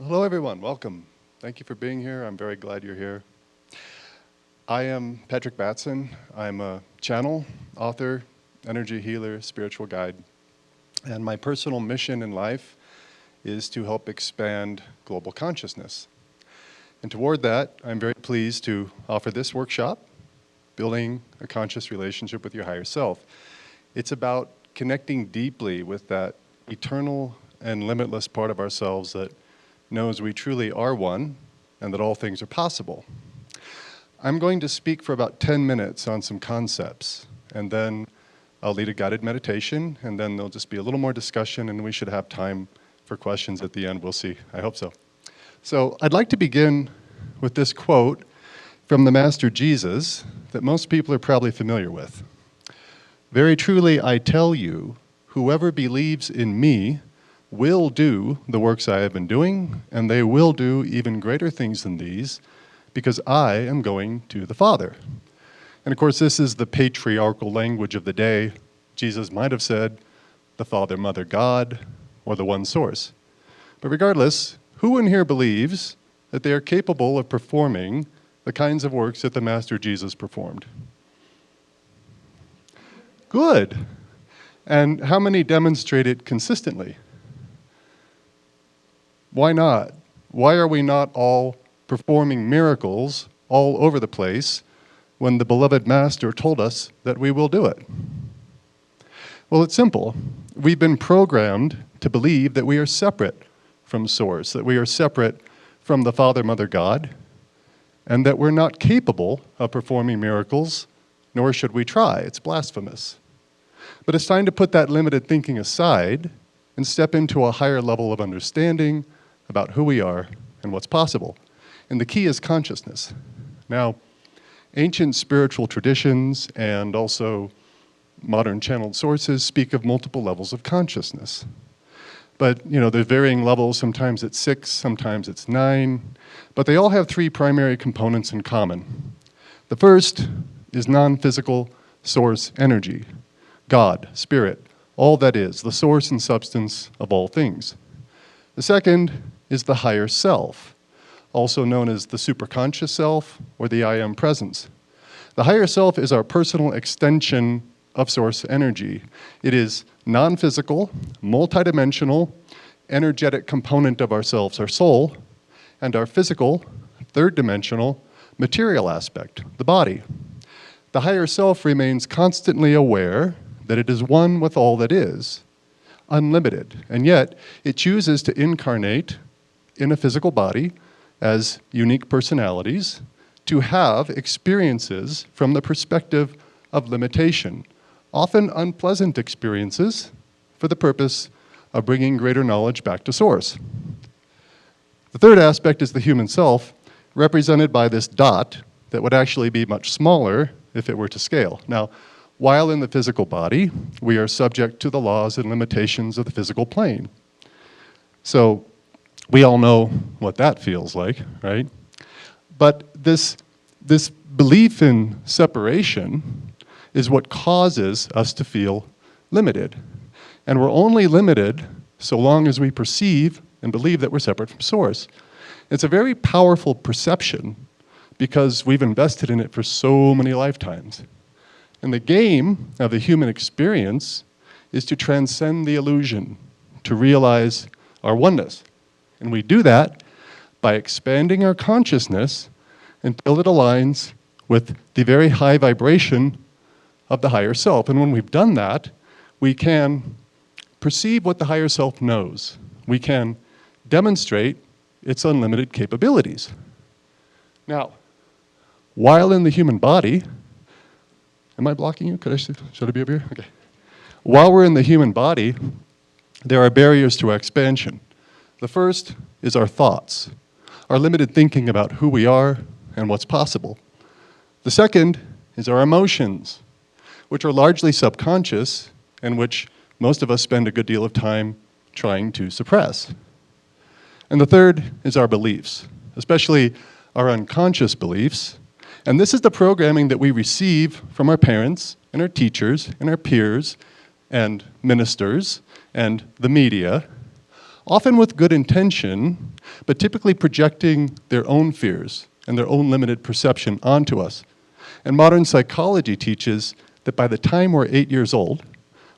Hello everyone, welcome. Thank you for being here. I'm very glad you're here. I am Patrick Batson. I'm a channel, author, energy healer, spiritual guide. And my personal mission in life is to help expand global consciousness. And toward that, I'm very pleased to offer this workshop, Building a Conscious Relationship with Your Higher Self. It's about connecting deeply with that eternal and limitless part of ourselves that knows we truly are one and that all things are possible. I'm going to speak for about 10 minutes on some concepts, and then I'll lead a guided meditation, and then there'll just be a little more discussion, and we should have time for questions at the end. We'll see. I hope so. So I'd like to begin with this quote from the Master Jesus that most people are probably familiar with. "Very truly I tell you, whoever believes in me will do the works I have been doing, and they will do even greater things than these, because I am going to the Father." And of course, this is the patriarchal language of the day. Jesus might have said, the Father, Mother, God, or the one source. But regardless, who in here believes that they are capable of performing the kinds of works that the Master Jesus performed? Good. And how many demonstrate it consistently? Why not? Why are we not all performing miracles all over the place when the beloved Master told us that we will do it? Well, it's simple. We've been programmed to believe that we are separate from Source, that we are separate from the Father, Mother, God, and that we're not capable of performing miracles, nor should we try. It's blasphemous. But it's time to put that limited thinking aside and step into a higher level of understanding about who we are and what's possible. And the key is consciousness. Now, ancient spiritual traditions and also modern channeled sources speak of multiple levels of consciousness. But, there's varying levels. Sometimes it's 6, sometimes it's 9. But they all have 3 primary components in common. The first is non-physical source energy. God, Spirit, all that is, the source and substance of all things. The second is the higher self, also known as the superconscious self or the I Am presence. The higher self is our personal extension of source energy. It is non-physical, multidimensional, energetic component of ourselves, our soul, and our physical, third-dimensional, material aspect, the body. The higher self remains constantly aware that it is one with all that is, unlimited, and yet it chooses to incarnate in a physical body as unique personalities to have experiences from the perspective of limitation, often unpleasant experiences for the purpose of bringing greater knowledge back to Source. The third aspect is the human self, represented by this dot that would actually be much smaller if it were to scale. Now, while in the physical body, we are subject to the laws and limitations of the physical plane. So we all know what that feels like, right? But this belief in separation is what causes us to feel limited. And we're only limited so long as we perceive and believe that we're separate from Source. It's a very powerful perception because we've invested in it for so many lifetimes. And the game of the human experience is to transcend the illusion, to realize our oneness. And we do that by expanding our consciousness until it aligns with the very high vibration of the higher self. And when we've done that, we can perceive what the higher self knows. We can demonstrate its unlimited capabilities. Now, while in the human body, am I blocking you? Should I be over here? Okay. While we're in the human body, there are barriers to our expansion. The first is our thoughts, our limited thinking about who we are and what's possible. The second is our emotions, which are largely subconscious and which most of us spend a good deal of time trying to suppress. And the third is our beliefs, especially our unconscious beliefs. And this is the programming that we receive from our parents and our teachers and our peers and ministers and the media, often with good intention, but typically projecting their own fears and their own limited perception onto us. And modern psychology teaches that by the time we're 8 years old,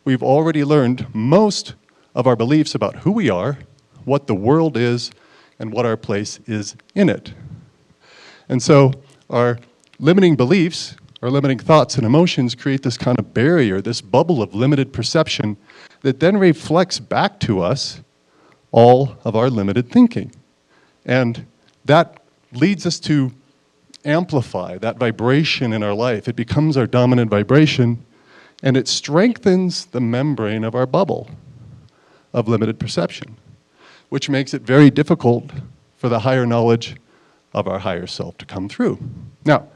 we've already learned most of our beliefs about who we are, what the world is, and what our place is in it. And so our limiting beliefs, our limiting thoughts and emotions create this kind of barrier, this bubble of limited perception that then reflects back to us all of our limited thinking. And that leads us to amplify that vibration in our life. It becomes our dominant vibration, and it strengthens the membrane of our bubble of limited perception, which makes it very difficult for the higher knowledge of our higher self to come through. Now,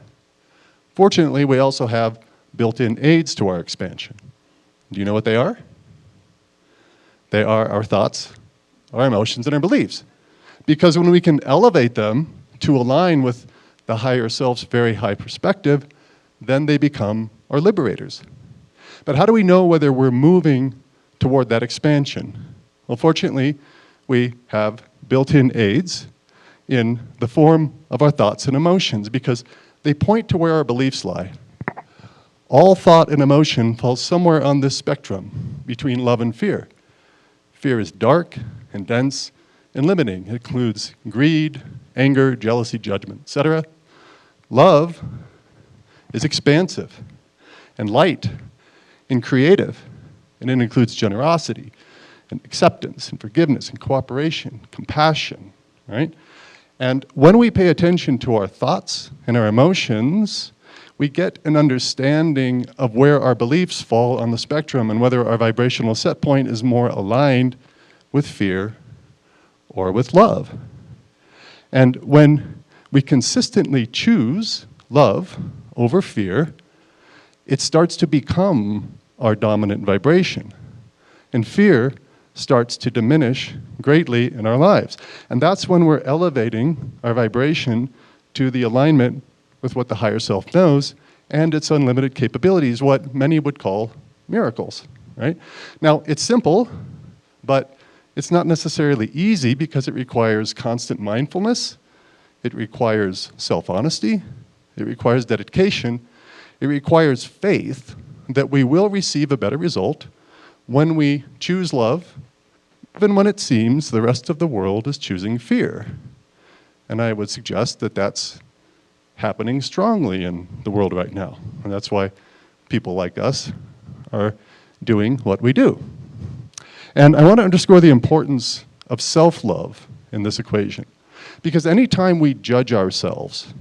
fortunately, we also have built-in aids to our expansion. Do you know what they are? They are our thoughts, our emotions, and our beliefs. Because when we can elevate them to align with the higher self's very high perspective, then they become our liberators. But how do we know whether we're moving toward that expansion? Well, fortunately, we have built-in aids in the form of our thoughts and emotions because they point to where our beliefs lie. All thought and emotion falls somewhere on this spectrum between love and fear. Fear is dark and dense and limiting. It includes greed, anger, jealousy, judgment, etc. Love is expansive and light and creative, and it includes generosity and acceptance and forgiveness and cooperation, compassion, right? And when we pay attention to our thoughts and our emotions, we get an understanding of where our beliefs fall on the spectrum and whether our vibrational set point is more aligned with fear or with love. And when we consistently choose love over fear, it starts to become our dominant vibration. And fear starts to diminish greatly in our lives. And that's when we're elevating our vibration to the alignment with what the higher self knows and its unlimited capabilities, what many would call miracles, right? Now, it's simple, but it's not necessarily easy because it requires constant mindfulness, it requires self-honesty, it requires dedication, it requires faith that we will receive a better result when we choose love, even when it seems the rest of the world is choosing fear. And I would suggest that that's happening strongly in the world right now. And that's why people like us are doing what we do. And I want to underscore the importance of self-love in this equation. Because anytime we judge ourselves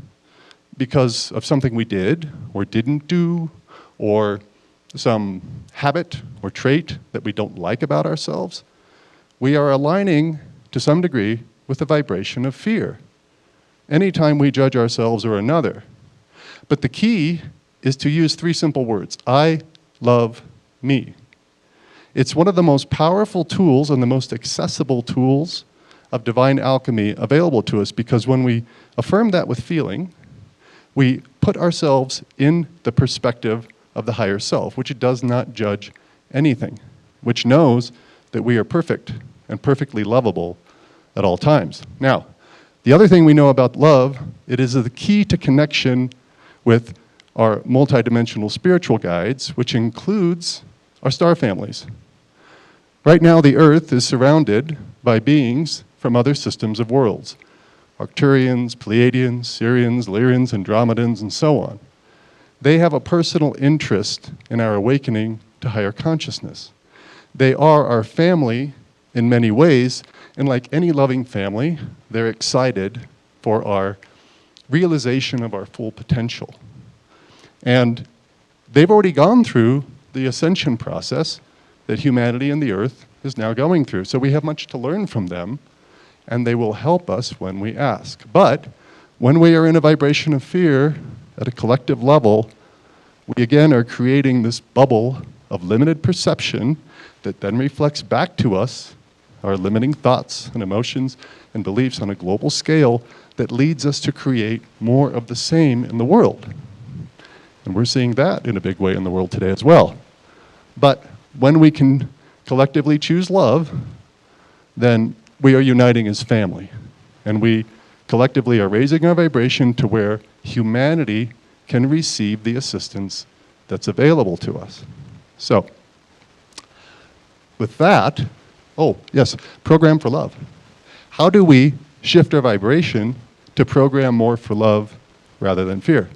because of something we did or didn't do, or some habit or trait that we don't like about ourselves, we are aligning to some degree with the vibration of fear. Anytime we judge ourselves or another. But the key is to use 3 simple words: I love me. It's one of the most powerful tools and the most accessible tools of divine alchemy available to us, because when we affirm that with feeling, we put ourselves in the perspective of the higher self, which does not judge anything, which knows that we are perfect and perfectly lovable at all times. Now, the other thing we know about love, it is the key to connection with our multidimensional spiritual guides, which includes our star families. Right now, the Earth is surrounded by beings from other systems of worlds: Arcturians, Pleiadians, Sirians, Lyrians, Andromedans, and so on. They have a personal interest in our awakening to higher consciousness. They are our family in many ways, and like any loving family, they're excited for our realization of our full potential. And they've already gone through the ascension process that humanity and the Earth is now going through. So we have much to learn from them, and they will help us when we ask. But when we are in a vibration of fear at a collective level, we again are creating this bubble of limited perception that then reflects back to us our limiting thoughts and emotions and beliefs on a global scale that leads us to create more of the same in the world. And we're seeing that in a big way in the world today as well. But when we can collectively choose love, then we are uniting as family. And we collectively are raising our vibration to where humanity can receive the assistance that's available to us. So, with that, oh, yes, program for love. How do we shift our vibration to program more for love rather than fear?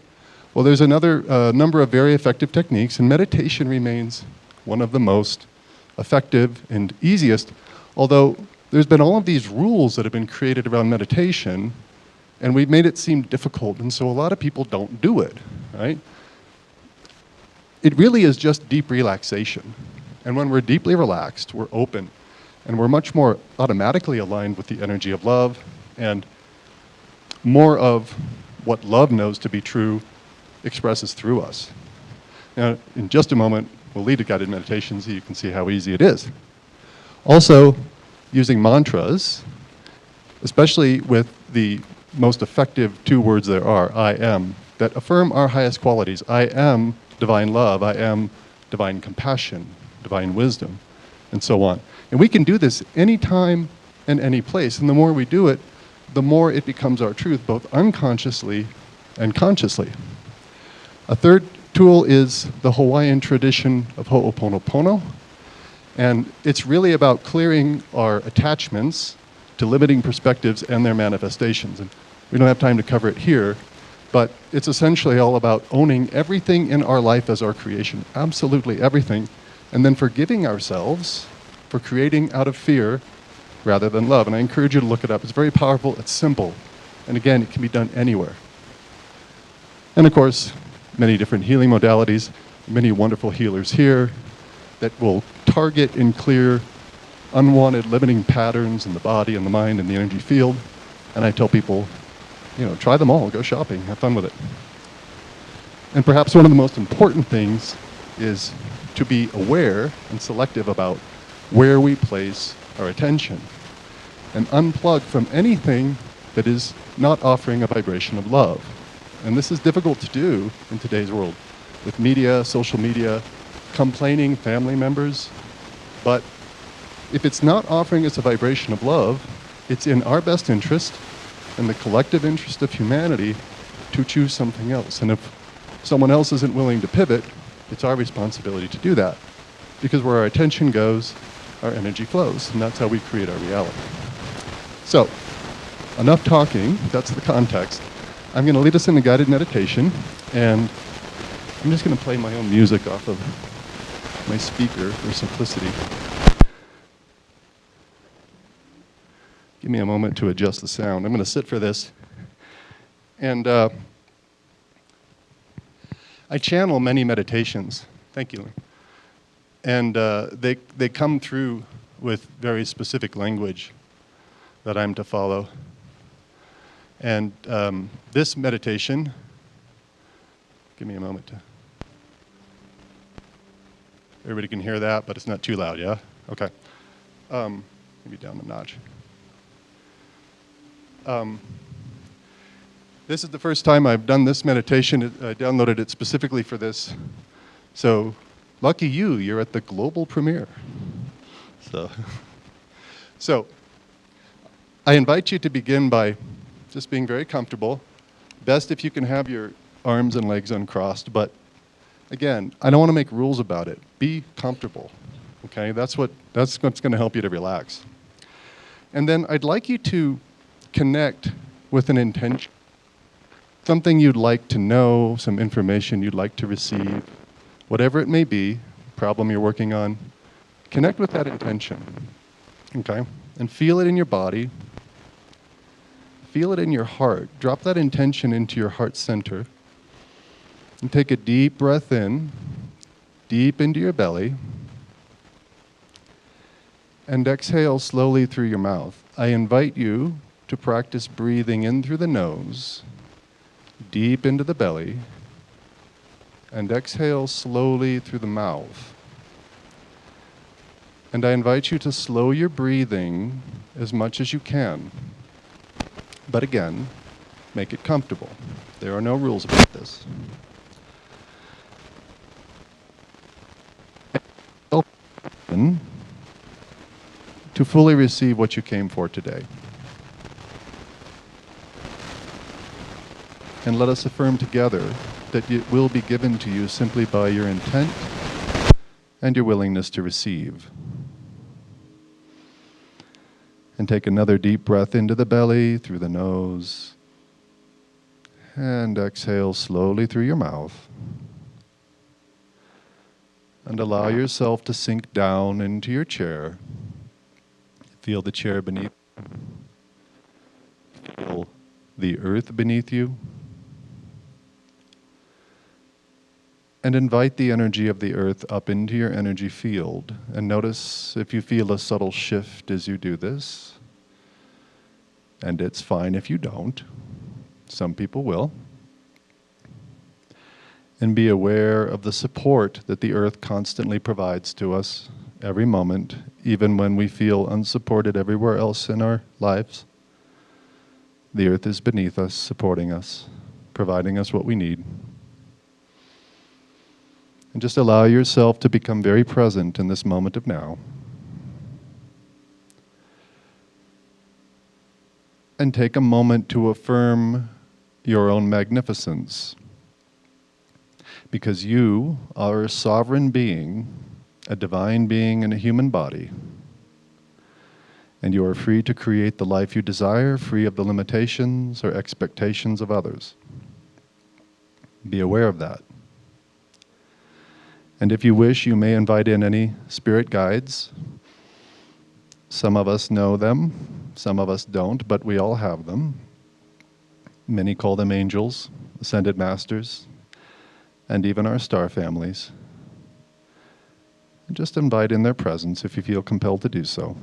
Well, there's another number of very effective techniques, and meditation remains one of the most effective and easiest, although there's been all of these rules that have been created around meditation, and we've made it seem difficult, and so a lot of people don't do it, right? It really is just deep relaxation. And when we're deeply relaxed, we're open, and we're much more automatically aligned with the energy of love, and more of what love knows to be true expresses through us. Now, in just a moment, we'll lead a guided meditation so you can see how easy it is. Also, using mantras, especially with the most effective 2 words there are, I am, that affirm our highest qualities. I am divine love, I am divine compassion, divine wisdom, and so on. And we can do this anytime and any place, and the more we do it, the more it becomes our truth, both unconsciously and consciously. A third tool is the Hawaiian tradition of Ho'oponopono, and it's really about clearing our attachments to limiting perspectives and their manifestations. And we don't have time to cover it here, but it's essentially all about owning everything in our life as our creation, absolutely everything, and then forgiving ourselves for creating out of fear rather than love. And I encourage you to look it up. It's very powerful, it's simple, and again, it can be done anywhere. And of course, many different healing modalities, many wonderful healers here that will target and clear unwanted limiting patterns in the body and the mind and the energy field. And I tell people, try them all, go shopping, have fun with it. And perhaps one of the most important things is to be aware and selective about where we place our attention and unplug from anything that is not offering a vibration of love. And this is difficult to do in today's world with media, social media, complaining family members. But if it's not offering us a vibration of love, it's in our best interest and the collective interest of humanity to choose something else. And if someone else isn't willing to pivot, it's our responsibility to do that. Because where our attention goes, our energy flows, and that's how we create our reality. So, enough talking, that's the context. I'm going to lead us in a guided meditation, and I'm just going to play my own music off of my speaker for simplicity. Give me a moment to adjust the sound. I'm going to sit for this. And I channel many meditations. Thank you. And they come through with very specific language that I'm to follow. And this meditation, give me a moment to, everybody can hear that, but it's not too loud, yeah? Okay. Maybe down a notch. This is the first time I've done this meditation. I downloaded it specifically for this. So, lucky you, you're at the global premiere. So, I invite you to begin by just being very comfortable. Best if you can have your arms and legs uncrossed, but again, I don't want to make rules about it. Be comfortable, okay? That's what's going to help you to relax. And then I'd like you to connect with an intention, something you'd like to know, some information you'd like to receive, whatever it may be, problem you're working on, connect with that intention, okay? And feel it in your body, feel it in your heart. Drop that intention into your heart center, and take a deep breath in, deep into your belly, and exhale slowly through your mouth. I invite you to practice breathing in through the nose, deep into the belly, and exhale slowly through the mouth. And I invite you to slow your breathing as much as you can. But again, make it comfortable. There are no rules about this. to fully receive what you came for today. And let us affirm together that it will be given to you simply by your intent and your willingness to receive. And take another deep breath into the belly, through the nose, and exhale slowly through your mouth. And allow yourself to sink down into your chair. Feel the chair beneath you. Feel the earth beneath you. And invite the energy of the earth up into your energy field. And notice if you feel a subtle shift as you do this. And it's fine if you don't. Some people will. And be aware of the support that the earth constantly provides to us every moment, even when we feel unsupported everywhere else in our lives. The earth is beneath us, supporting us, providing us what we need. And just allow yourself to become very present in this moment of now. And take a moment to affirm your own magnificence. Because you are a sovereign being, a divine being in a human body. And you are free to create the life you desire, free of the limitations or expectations of others. Be aware of that. And if you wish, you may invite in any spirit guides. Some of us know them, some of us don't, but we all have them. Many call them angels, ascended masters, and even our star families. And just invite in their presence if you feel compelled to do so.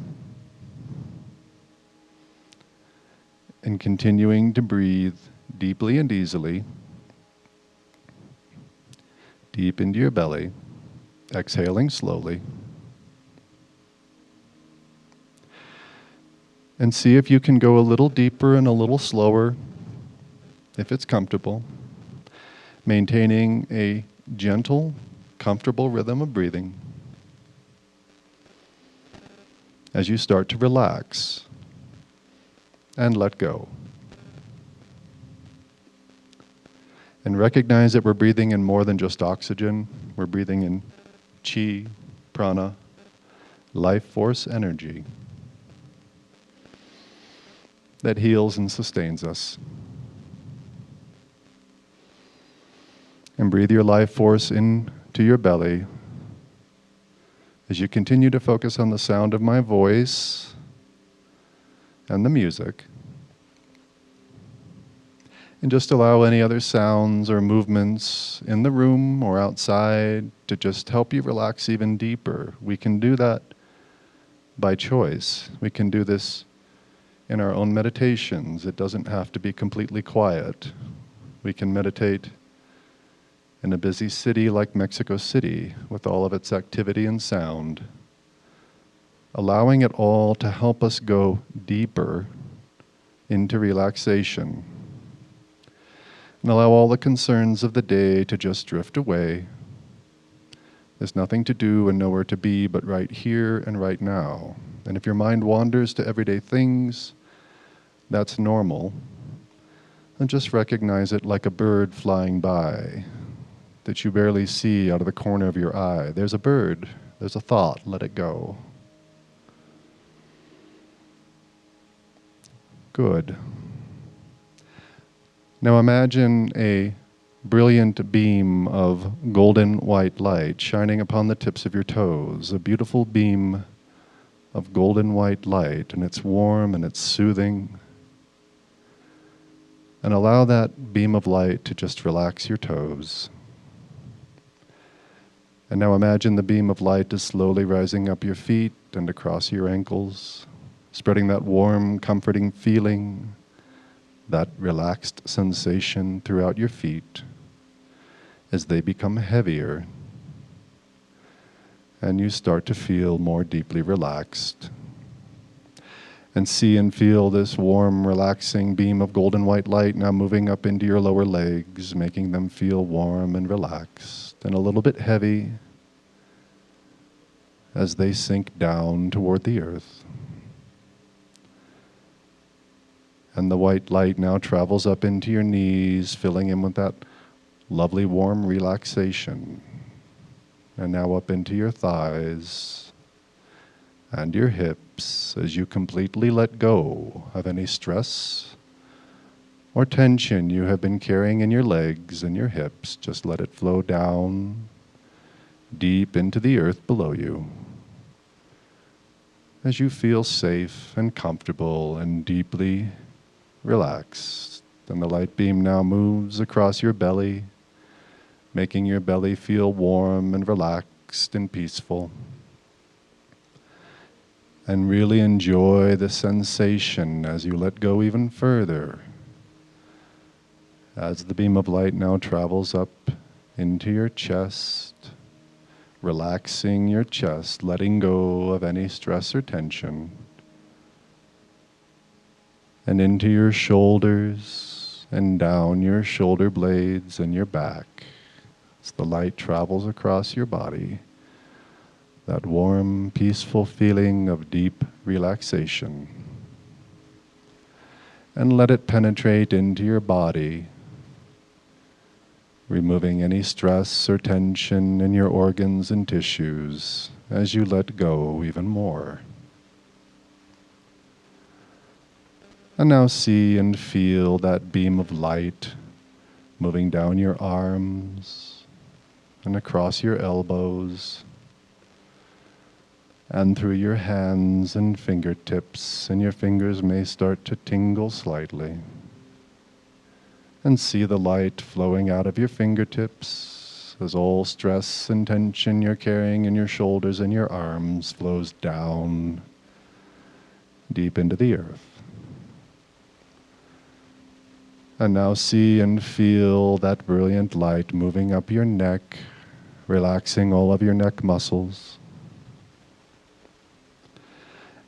And continuing to breathe deeply and easily, deep into your belly, exhaling slowly. And see if you can go a little deeper and a little slower, if it's comfortable, maintaining a gentle, comfortable rhythm of breathing as you start to relax and let go. And recognize that we're breathing in more than just oxygen. We're breathing in chi, prana, life force energy that heals and sustains us. And breathe your life force into your belly as you continue to focus on the sound of my voice and the music. And just allow any other sounds or movements in the room or outside to just help you relax even deeper. We can do that by choice. We can do this in our own meditations. It doesn't have to be completely quiet. We can meditate in a busy city like Mexico City with all of its activity and sound, allowing it all to help us go deeper into relaxation. And allow all the concerns of the day to just drift away. There's nothing to do and nowhere to be but right here and right now. And if your mind wanders to everyday things, that's normal. And just recognize it like a bird flying by that you barely see out of the corner of your eye. There's a bird, there's a thought, let it go. Good. Now imagine a brilliant beam of golden white light shining upon the tips of your toes, a beautiful beam of golden white light, and it's warm and it's soothing. And allow that beam of light to just relax your toes. And now imagine the beam of light is slowly rising up your feet and across your ankles, spreading that warm, comforting feeling, that relaxed sensation throughout your feet as they become heavier and you start to feel more deeply relaxed. And see and feel this warm, relaxing beam of golden white light now moving up into your lower legs, making them feel warm and relaxed and a little bit heavy as they sink down toward the earth. And the white light now travels up into your knees, filling in with that lovely warm relaxation. And now up into your thighs and your hips as you completely let go of any stress or tension you have been carrying in your legs and your hips. Just let it flow down deep into the earth below you as you feel safe and comfortable and deeply relaxed. And the light beam now moves across your belly, making your belly feel warm and relaxed and peaceful. And really enjoy the sensation as you let go even further. As the beam of light now travels up into your chest, relaxing your chest, letting go of any stress or tension, and into your shoulders and down your shoulder blades and your back. As the light travels across your body, that warm, peaceful feeling of deep relaxation. And let it penetrate into your body, removing any stress or tension in your organs and tissues as you let go even more. And now see and feel that beam of light moving down your arms and across your elbows and through your hands and fingertips, and your fingers may start to tingle slightly. And see the light flowing out of your fingertips as all stress and tension you're carrying in your shoulders and your arms flows down deep into the earth. And now see and feel that brilliant light moving up your neck, relaxing all of your neck muscles,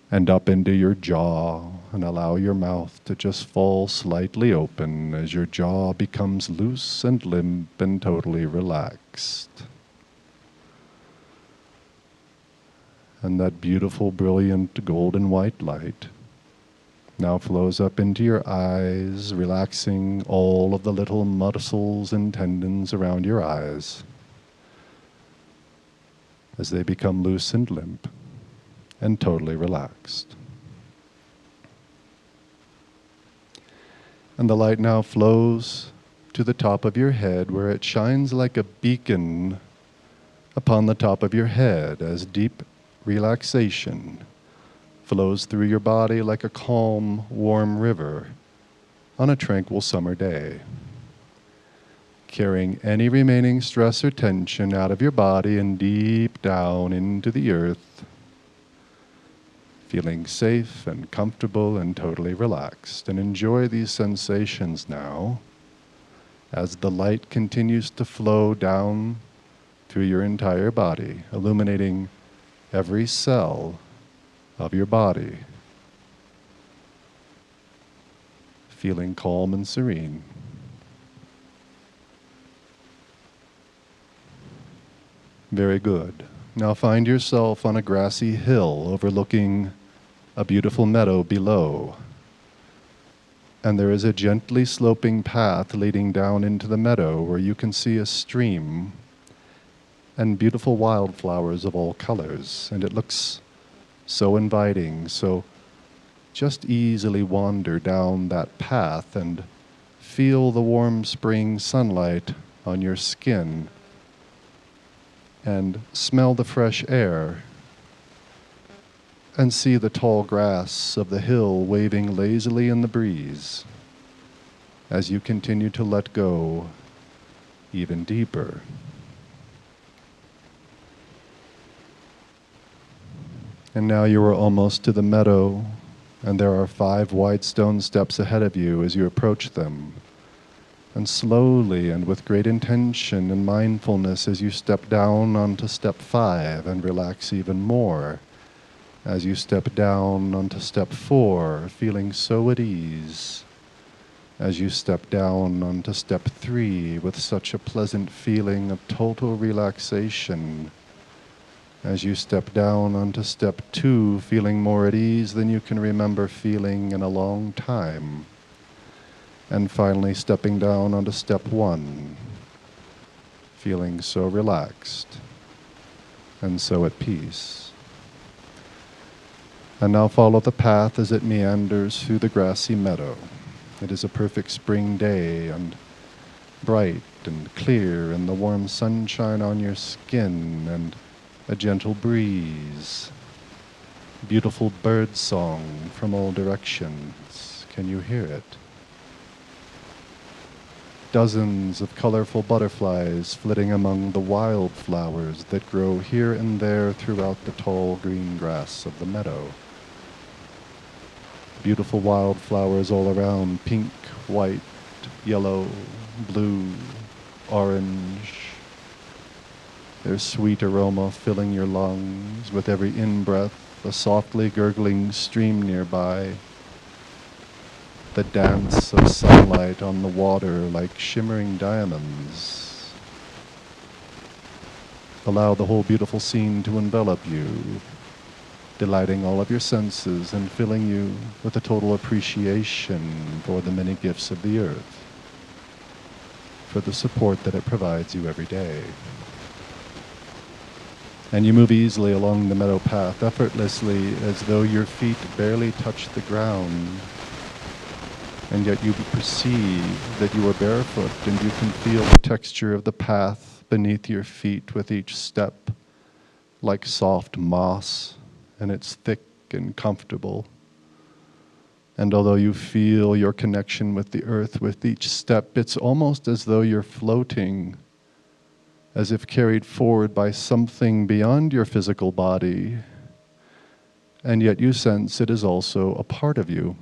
and up into your jaw, and allow your mouth to just fall slightly open as your jaw becomes loose and limp and totally relaxed. And that beautiful, brilliant, golden white light now flows up into your eyes, relaxing all of the little muscles and tendons around your eyes as they become loose and limp and totally relaxed. And the light now flows to the top of your head, where it shines like a beacon upon the top of your head as deep relaxation flows through your body like a calm, warm river on a tranquil summer day, carrying any remaining stress or tension out of your body and deep down into the earth, feeling safe and comfortable and totally relaxed. And enjoy these sensations now as the light continues to flow down through your entire body, illuminating every cell of your body, feeling calm and serene. Very good. Now find yourself on a grassy hill overlooking a beautiful meadow below. And there is a gently sloping path leading down into the meadow where you can see a stream and beautiful wildflowers of all colors. And it looks so inviting. So just easily wander down that path and feel the warm spring sunlight on your skin and smell the fresh air and see the tall grass of the hill waving lazily in the breeze as you continue to let go even deeper. And now you are almost to the meadow, and there are 5 wide stone steps ahead of you as you approach them. And slowly and with great intention and mindfulness as you step down onto step 5 and relax even more. As you step down onto step 4, feeling so at ease. As you step down onto step 3 with such a pleasant feeling of total relaxation. As you step down onto step 2, feeling more at ease than you can remember feeling in a long time. and finally stepping down onto step 1, feeling so relaxed and so at peace. And now follow the path as it meanders through the grassy meadow. It is a perfect spring day and bright and clear, and the warm sunshine on your skin and a gentle breeze. Beautiful bird song from all directions. Can you hear it? Dozens of colorful butterflies flitting among the wildflowers that grow here and there throughout the tall green grass of the meadow. Beautiful wildflowers all around, pink, white, yellow, blue, orange. Their sweet aroma filling your lungs with every in-breath, a softly gurgling stream nearby. The dance of sunlight on the water like shimmering diamonds. Allow the whole beautiful scene to envelop you, delighting all of your senses and filling you with a total appreciation for the many gifts of the earth, for the support that it provides you every day. And you move easily along the meadow path, effortlessly, as though your feet barely touch the ground. And yet you perceive that you are barefoot, and you can feel the texture of the path beneath your feet with each step, like soft moss, and it's thick and comfortable. And although you feel your connection with the earth with each step, it's almost as though you're floating, as if carried forward by something beyond your physical body, and yet you sense it is also a part of you.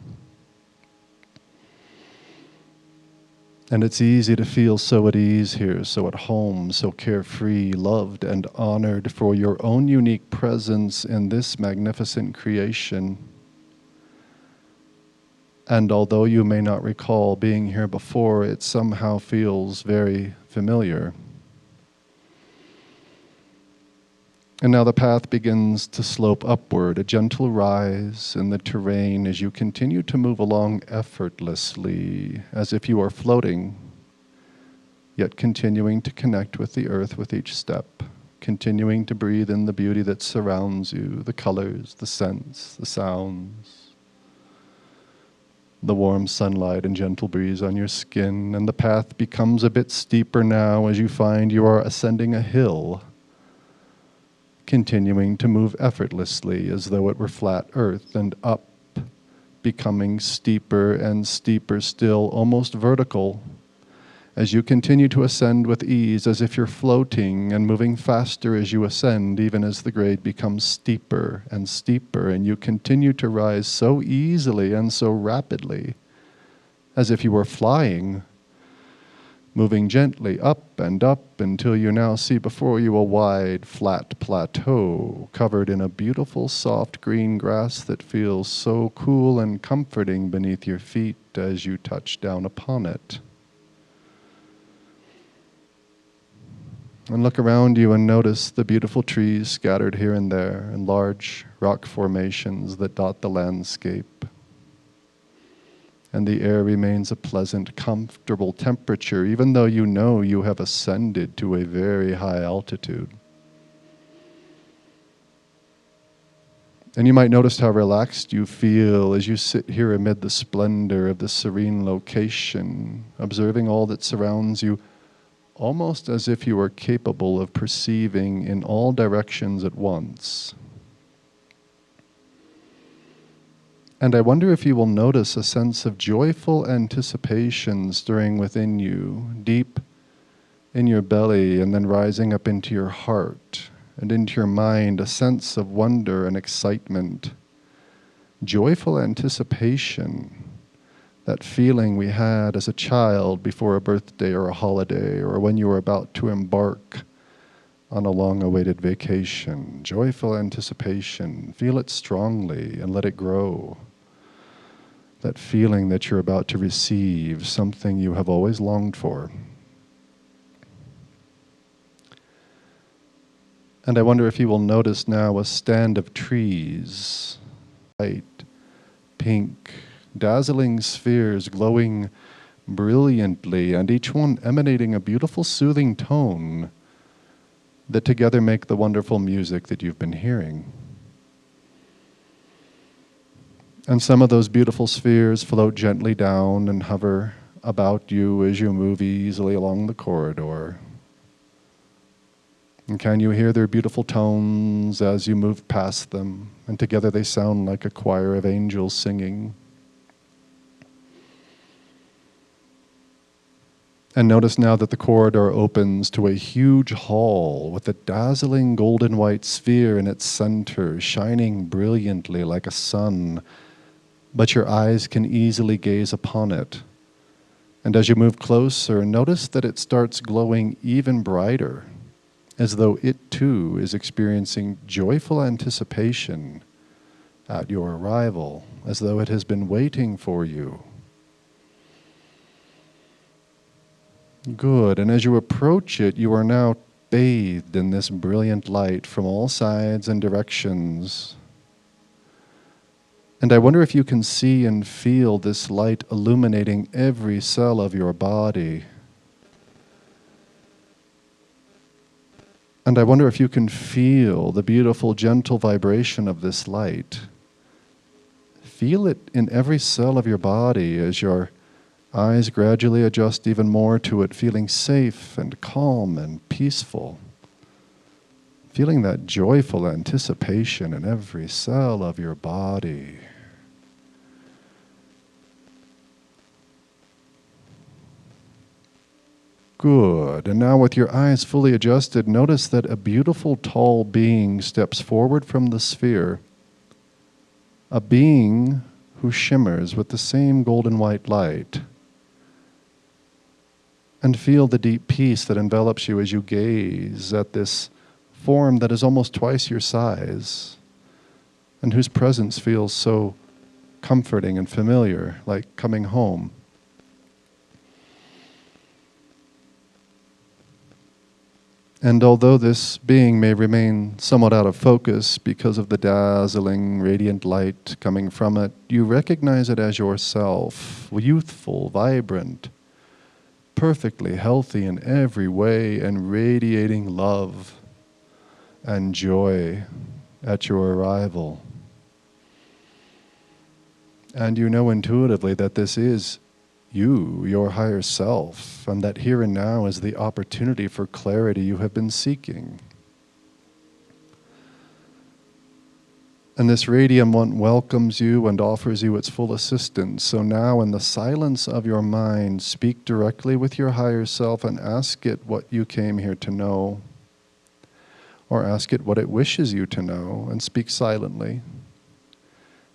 And it's easy to feel so at ease here, so at home, so carefree, loved and honored for your own unique presence in this magnificent creation. And although you may not recall being here before, it somehow feels very familiar. And now the path begins to slope upward, a gentle rise in the terrain as you continue to move along effortlessly, as if you are floating, yet continuing to connect with the earth with each step, continuing to breathe in the beauty that surrounds you, the colors, the scents, the sounds, the warm sunlight and gentle breeze on your skin. And the path becomes a bit steeper now as you find you are ascending a hill, continuing to move effortlessly as though it were flat earth, and up, becoming steeper and steeper still, almost vertical, as you continue to ascend with ease, as if you're floating and moving faster as you ascend, even as the grade becomes steeper and steeper, and you continue to rise so easily and so rapidly, as if you were flying, moving gently up and up until you now see before you a wide, flat plateau covered in a beautiful, soft green grass that feels so cool and comforting beneath your feet as you touch down upon it. And look around you and notice the beautiful trees scattered here and there, and large rock formations that dot the landscape. And the air remains a pleasant, comfortable temperature, even though you know you have ascended to a very high altitude. And you might notice how relaxed you feel as you sit here amid the splendor of this serene location, observing all that surrounds you, almost as if you are capable of perceiving in all directions at once. And I wonder if you will notice a sense of joyful anticipation stirring within you, deep in your belly, and then rising up into your heart and into your mind, a sense of wonder and excitement. Joyful anticipation, that feeling we had as a child before a birthday or a holiday, or when you were about to embark on a long-awaited vacation. Joyful anticipation. Feel it strongly and let it grow. That feeling that you're about to receive something you have always longed for. And I wonder if you will notice now a stand of trees, white, pink, dazzling spheres glowing brilliantly, and each one emanating a beautiful soothing tone that together make the wonderful music that you've been hearing. And some of those beautiful spheres float gently down and hover about you as you move easily along the corridor. And can you hear their beautiful tones as you move past them? And together they sound like a choir of angels singing. And notice now that the corridor opens to a huge hall with a dazzling golden white sphere in its center, shining brilliantly like a sun. But your eyes can easily gaze upon it. And as you move closer, notice that it starts glowing even brighter, as though it too is experiencing joyful anticipation at your arrival, as though it has been waiting for you. Good, and as you approach it, you are now bathed in this brilliant light from all sides and directions. And I wonder if you can see and feel this light illuminating every cell of your body. And I wonder if you can feel the beautiful, gentle vibration of this light. Feel it in every cell of your body as your eyes gradually adjust even more to it, feeling safe and calm and peaceful. Feeling that joyful anticipation in every cell of your body. Good. And now with your eyes fully adjusted, notice that a beautiful tall being steps forward from the sphere. A being who shimmers with the same golden white light. And feel the deep peace that envelops you as you gaze at this form that is almost twice your size, and whose presence feels so comforting and familiar, like coming home. And although this being may remain somewhat out of focus because of the dazzling, radiant light coming from it, you recognize it as yourself, youthful, vibrant, perfectly healthy in every way, and radiating love and joy at your arrival. And you know intuitively that this is you, your higher self, and that here and now is the opportunity for clarity you have been seeking. And this Radiant One welcomes you and offers you its full assistance. So now in the silence of your mind, speak directly with your higher self and ask it what you came here to know. Or ask it what it wishes you to know, and speak silently.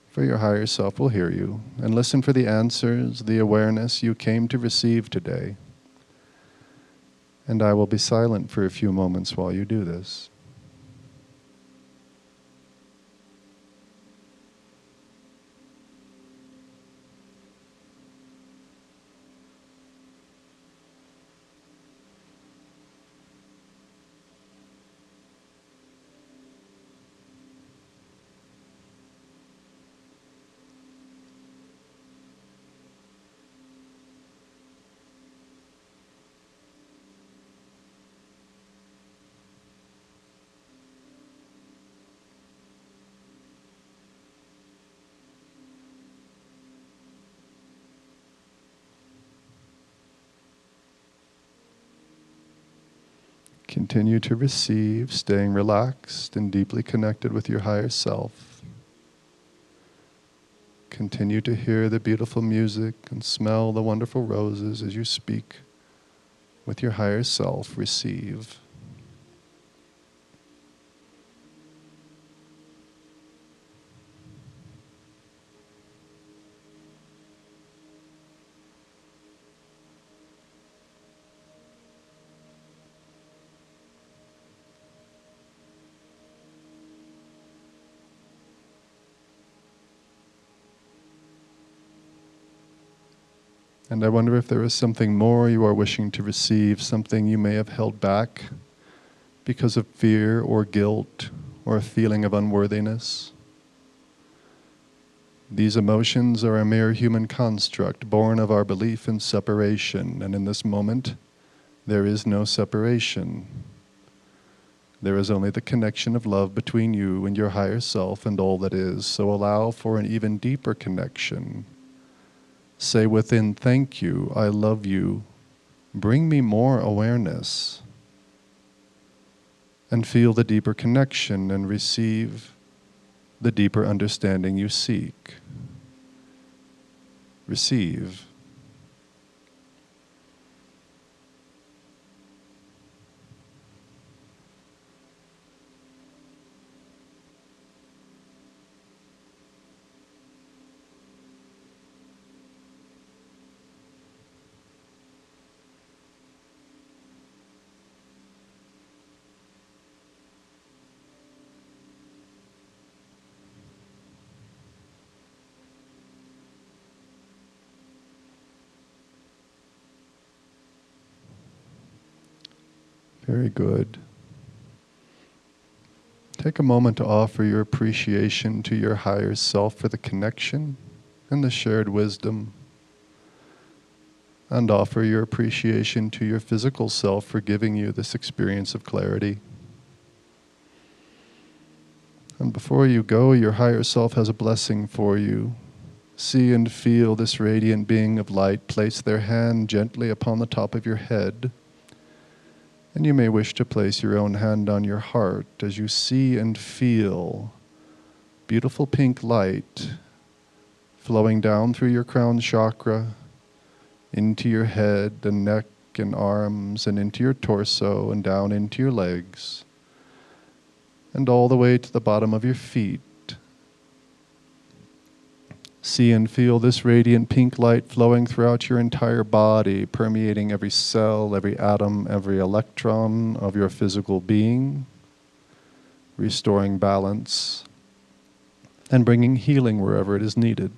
For your higher self will hear you, and listen for the answers, the awareness you came to receive today. And I will be silent for a few moments while you do this. Continue to receive, staying relaxed and deeply connected with your higher self. Continue to hear the beautiful music and smell the wonderful roses as you speak with your higher self. Receive. And I wonder if there is something more you are wishing to receive, something you may have held back because of fear or guilt or a feeling of unworthiness. These emotions are a mere human construct born of our belief in separation, and in this moment, there is no separation. There is only the connection of love between you and your higher self and all that is, so allow for an even deeper connection. Say within, thank you, I love you, bring me more awareness. And feel the deeper connection and receive the deeper understanding you seek. Receive. Very good. Take a moment to offer your appreciation to your higher self for the connection and the shared wisdom. And offer your appreciation to your physical self for giving you this experience of clarity. And before you go, your higher self has a blessing for you. See and feel this radiant being of light place their hand gently upon the top of your head. And you may wish to place your own hand on your heart as you see and feel beautiful pink light flowing down through your crown chakra, into your head and neck and arms, and into your torso and down into your legs, and all the way to the bottom of your feet. See and feel this radiant pink light flowing throughout your entire body, permeating every cell, every atom, every electron of your physical being, restoring balance and bringing healing wherever it is needed.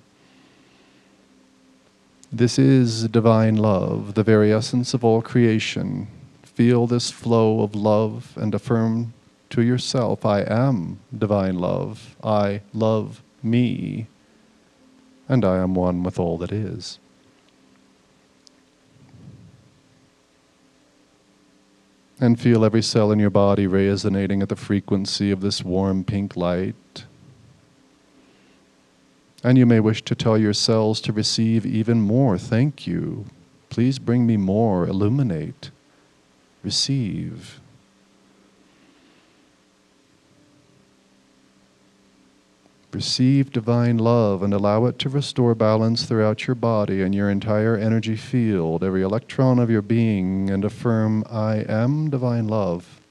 This is divine love, the very essence of all creation. Feel this flow of love and affirm to yourself, I am divine love. I love me. And I am one with all that is. And feel every cell in your body resonating at the frequency of this warm pink light. And you may wish to tell your cells to receive even more. Thank you. Please bring me more. Illuminate. Receive. Receive divine love and allow it to restore balance throughout your body and your entire energy field, every electron of your being, and affirm, I am divine love.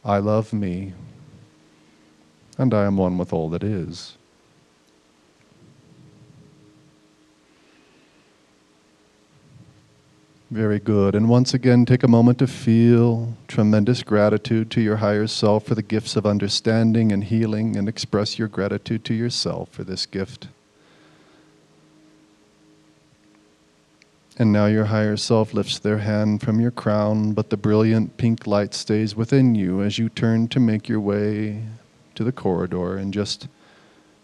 I love me. And I am one with all that is. Very good. And once again, take a moment to feel tremendous gratitude to your higher self for the gifts of understanding and healing, and express your gratitude to yourself for this gift. And now your higher self lifts their hand from your crown, but the brilliant pink light stays within you as you turn to make your way to the corridor. And just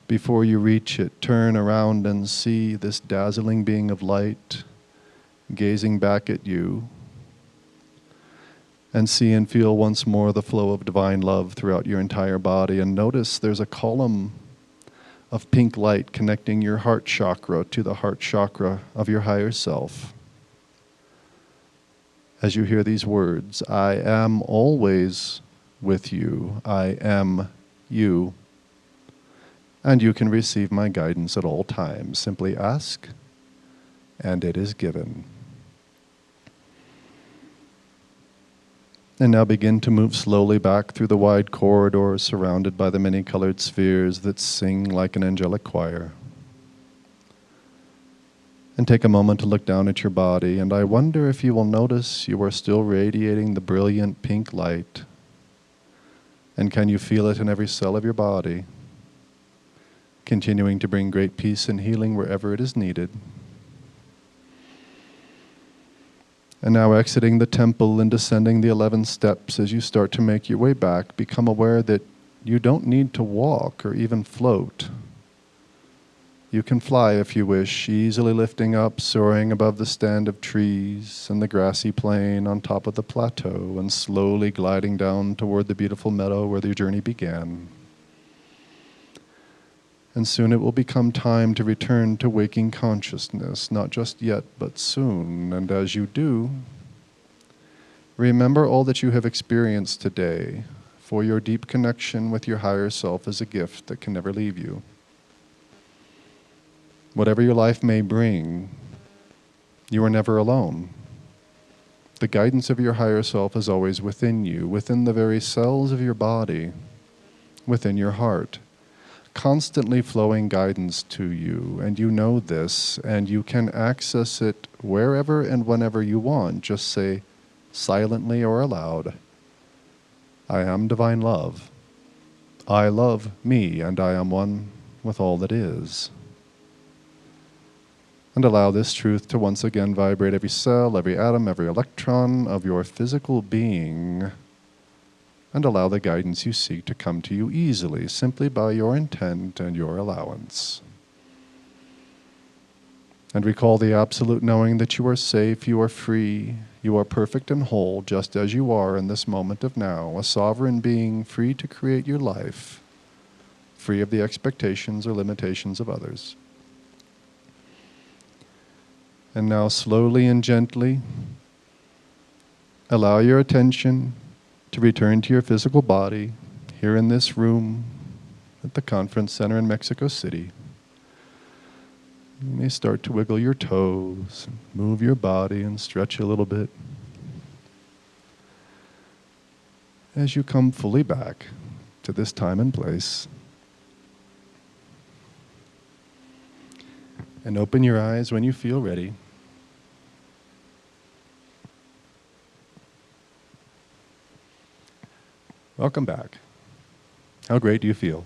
before you reach it, turn around and see this dazzling being of light gazing back at you, and see and feel once more the flow of divine love throughout your entire body. And notice there's a column of pink light connecting your heart chakra to the heart chakra of your higher self. As you hear these words, I am always with you. I am you. And you can receive my guidance at all times. Simply ask, and it is given. And now begin to move slowly back through the wide corridor surrounded by the many colored spheres that sing like an angelic choir. And take a moment to look down at your body, and I wonder if you will notice you are still radiating the brilliant pink light. And can you feel it in every cell of your body, continuing to bring great peace and healing wherever it is needed. And now exiting the temple and descending the 11 steps, as you start to make your way back, become aware that you don't need to walk or even float. You can fly if you wish, easily lifting up, soaring above the stand of trees and the grassy plain on top of the plateau, and slowly gliding down toward the beautiful meadow where your journey began. And soon it will become time to return to waking consciousness, not just yet, but soon. And as you do, remember all that you have experienced today, for your deep connection with your higher self is a gift that can never leave you. Whatever your life may bring, you are never alone. The guidance of your higher self is always within you, within the very cells of your body, within your heart, constantly flowing guidance to you, and you know this, and you can access it wherever and whenever you want. Just say, silently or aloud, I am divine love. I love me, and I am one with all that is. And allow this truth to once again vibrate every cell, every atom, every electron of your physical being, and allow the guidance you seek to come to you easily, simply by your intent and your allowance. And recall the absolute knowing that you are safe, you are free, you are perfect and whole, just as you are in this moment of now, a sovereign being free to create your life, free of the expectations or limitations of others. And now slowly and gently, allow your attention to return to your physical body here in this room at the conference center in Mexico City. You may start to wiggle your toes, move your body and stretch a little bit. As you come fully back to this time and place, and open your eyes when you feel ready. Welcome back. How great do you feel?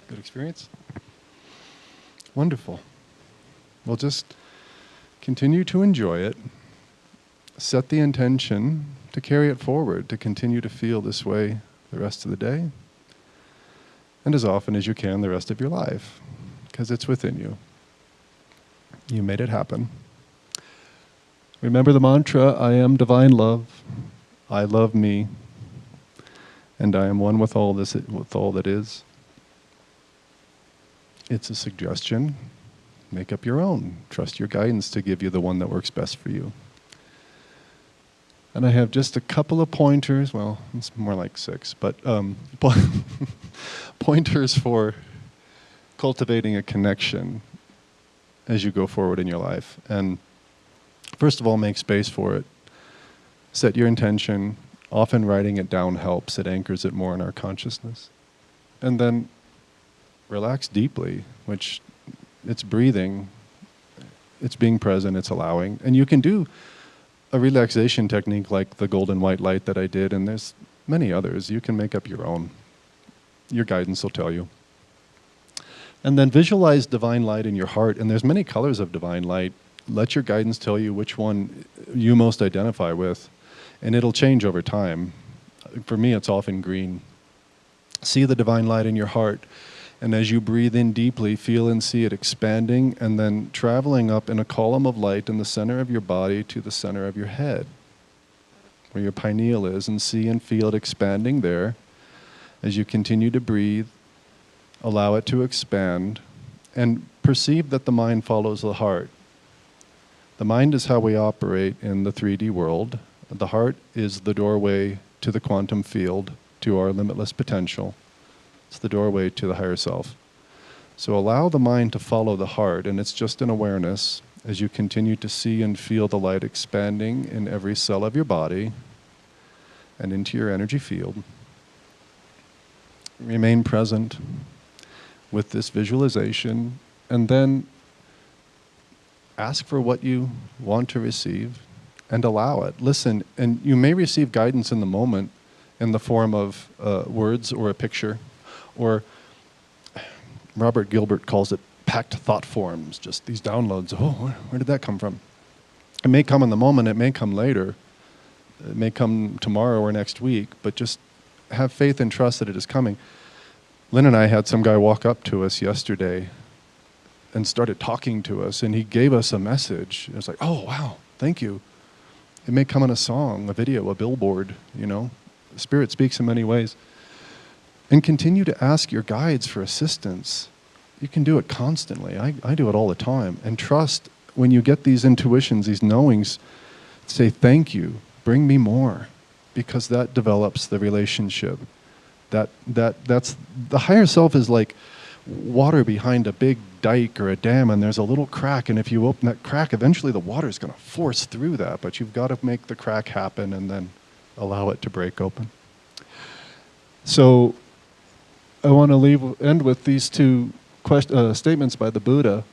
Good experience? Wonderful. Well, just continue to enjoy it. Set the intention to carry it forward, to continue to feel this way the rest of the day, and as often as you can the rest of your life, because it's within you. You made it happen. Remember the mantra, I am divine love, I love me, and I am one with all that is. It's a suggestion. Make up your own. Trust your guidance to give you the one that works best for you. And I have just a couple of pointers, well, it's more like 6, but pointers for cultivating a connection as you go forward in your life. And first of all, make space for it. Set your intention. Often writing it down helps. It anchors it more in our consciousness. And then relax deeply, which it's breathing, it's being present, it's allowing. And you can do a relaxation technique like the golden white light that I did, and there's many others. You can make up your own. Your guidance will tell you. And then visualize divine light in your heart, and there's many colors of divine light. Let your guidance tell you which one you most identify with, and it'll change over time. For me, it's often green. See the divine light in your heart, and as you breathe in deeply, feel and see it expanding and then traveling up in a column of light in the center of your body to the center of your head, where your pineal is, and see and feel it expanding there. As you continue to breathe, allow it to expand, and perceive that the mind follows the heart. The mind is how we operate in the 3D world. The heart is the doorway to the quantum field, to our limitless potential. It's the doorway to the higher self. So allow the mind to follow the heart, and it's just an awareness as you continue to see and feel the light expanding in every cell of your body and into your energy field. Remain present with this visualization, and then ask for what you want to receive and allow it. Listen, and you may receive guidance in the moment in the form of words or a picture, or Robert Gilbert calls it packed thought forms, just these downloads. Oh, where did that come from? It may come in the moment, it may come later, it may come tomorrow or next week, but just have faith and trust that it is coming. Lynn and I had some guy walk up to us yesterday and started talking to us, and he gave us a message. It was like, oh, wow, thank you. It may come in a song, a video, a billboard, you know. The Spirit speaks in many ways. And continue to ask your guides for assistance. You can do it constantly. I do it all the time. And trust when you get these intuitions, these knowings, say thank you, bring me more, because that develops the relationship. That's the higher self is like water behind a big dike or a dam, and there's a little crack, and if you open that crack, eventually the water is going to force through that, but you've got to make the crack happen and then allow it to break open. So I want to end with these two statements by the Buddha.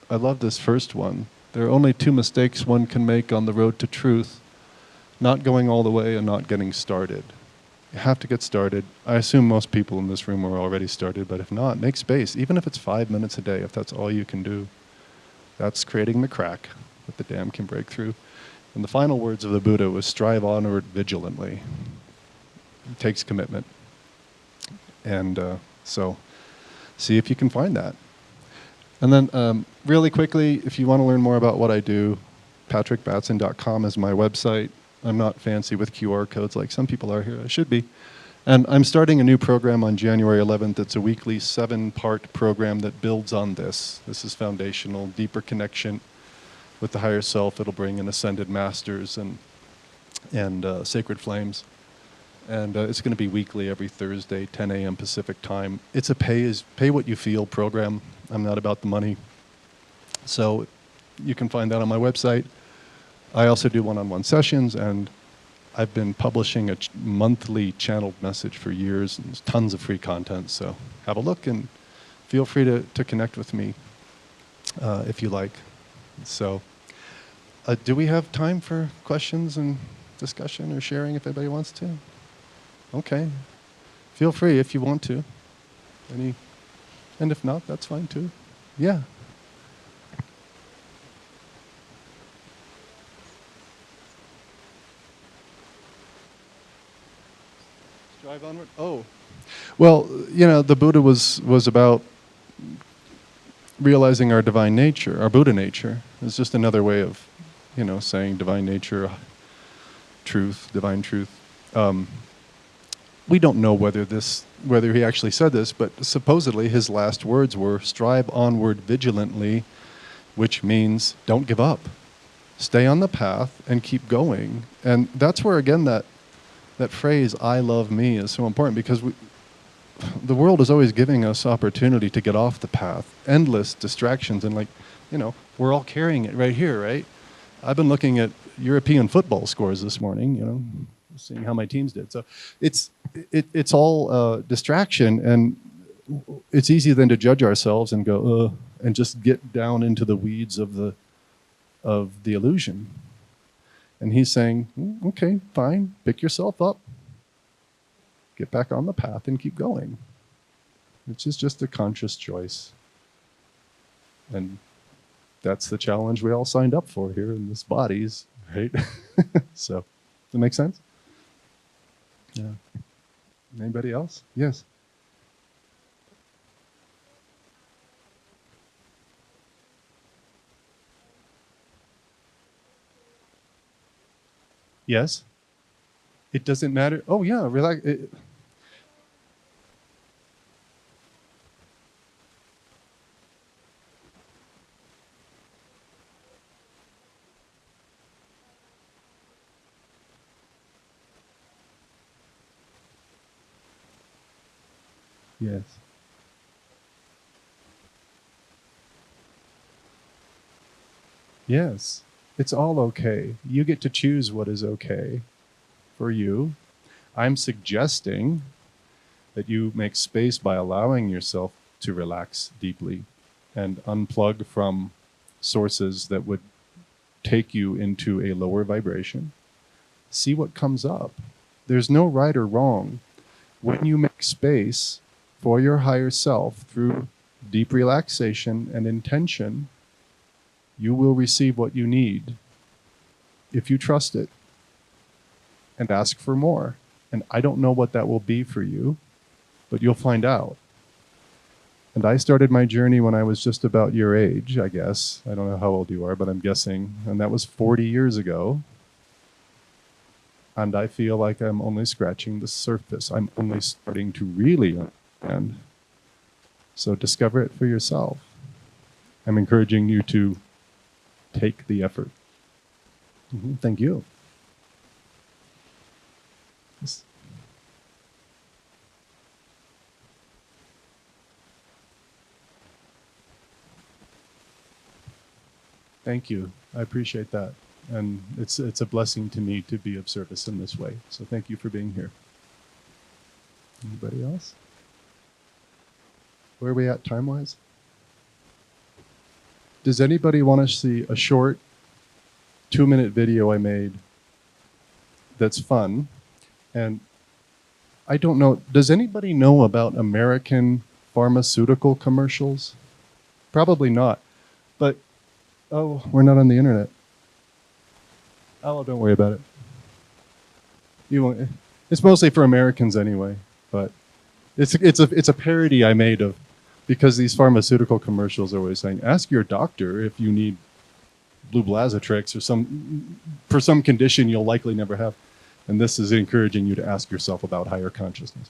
I love this first one. There are only two mistakes one can make on the road to truth: not going all the way and not getting started. You have to get started. I assume most people in this room are already started, but if not, make space. Even if it's 5 minutes a day, if that's all you can do, that's creating the crack that the dam can break through. And the final words of the Buddha was strive onward vigilantly. It takes commitment. And so see if you can find that. And then really quickly, if you want to learn more about what I do, patrickbatson.com is my website. I'm not fancy with QR codes like some people are here. I should be. And I'm starting a new program on January 11th. It's a weekly 7-part program that builds on this. This is foundational, deeper connection with the higher self. It'll bring in ascended masters and sacred flames. And it's going to be weekly every Thursday, 10 a.m. Pacific time. It's a pay what you feel program. I'm not about the money. So you can find that on my website. I also do one-on-one sessions, and I've been publishing a monthly channeled message for years, and there's tons of free content. So have a look and feel free to connect with me if you like. So do we have time for questions and discussion or sharing if anybody wants to? Okay. Feel free if you want to. And if not, that's fine too. Yeah. Strive onward? Oh. Well, you know, the Buddha was about realizing our divine nature, our Buddha nature. It's just another way of, you know, saying divine nature, truth, divine truth. We don't know whether he actually said this, but supposedly his last words were, strive onward vigilantly, which means don't give up. Stay on the path and keep going. And that's where, again, that phrase, I love me, is so important, because the world is always giving us opportunity to get off the path, endless distractions, and like, you know, we're all carrying it right here, right? I've been looking at European football scores this morning, you know, seeing how my teams did. So it's all distraction, and it's easy then to judge ourselves and go, and just get down into the weeds of the illusion. And he's saying, okay, fine, pick yourself up, get back on the path and keep going, which is just a conscious choice. And that's the challenge we all signed up for here in this bodies, right? So, does that make sense? Yeah. Anybody else? Yes. Yes. It doesn't matter. Oh yeah, relax. Yes. Yes. It's all okay. You get to choose what is okay for you. I'm suggesting that you make space by allowing yourself to relax deeply and unplug from sources that would take you into a lower vibration. See what comes up. There's no right or wrong. When you make space for your higher self through deep relaxation and intention, you will receive what you need if you trust it and ask for more. And I don't know what that will be for you, but you'll find out. And I started my journey when I was just about your age, I guess. I don't know how old you are, but I'm guessing. And that was 40 years ago. And I feel like I'm only scratching the surface. I'm only starting to really understand. So discover it for yourself. I'm encouraging you to take the effort. Thank you. Yes. Thank you. I appreciate that. And it's a blessing to me to be of service in this way. So thank you for being here. Anybody else? Where are we at time-wise? Does anybody want to see a short 2-minute video I made that's fun? And I don't know, does anybody know about American pharmaceutical commercials? Probably not. But, oh, we're not on the internet. Oh, don't worry about it. You won't. It's mostly for Americans anyway, but it's a parody I made of, because these pharmaceutical commercials are always saying, ask your doctor if you need blue blazatrix or for some condition you'll likely never have. And this is encouraging you to ask yourself about higher consciousness.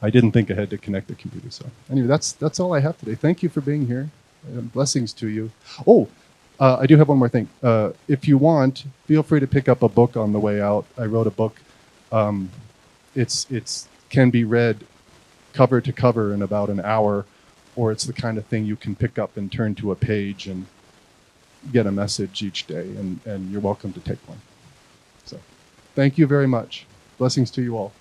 I didn't think ahead to connect the computer. So anyway, that's all I have today. Thank you for being here. Blessings to you. Oh, I do have one more thing. If you want, feel free to pick up a book on the way out. I wrote a book. It's can be read cover to cover in about an hour, or it's the kind of thing you can pick up and turn to a page and get a message each day, and you're welcome to take one. So thank you very much. Blessings to you all.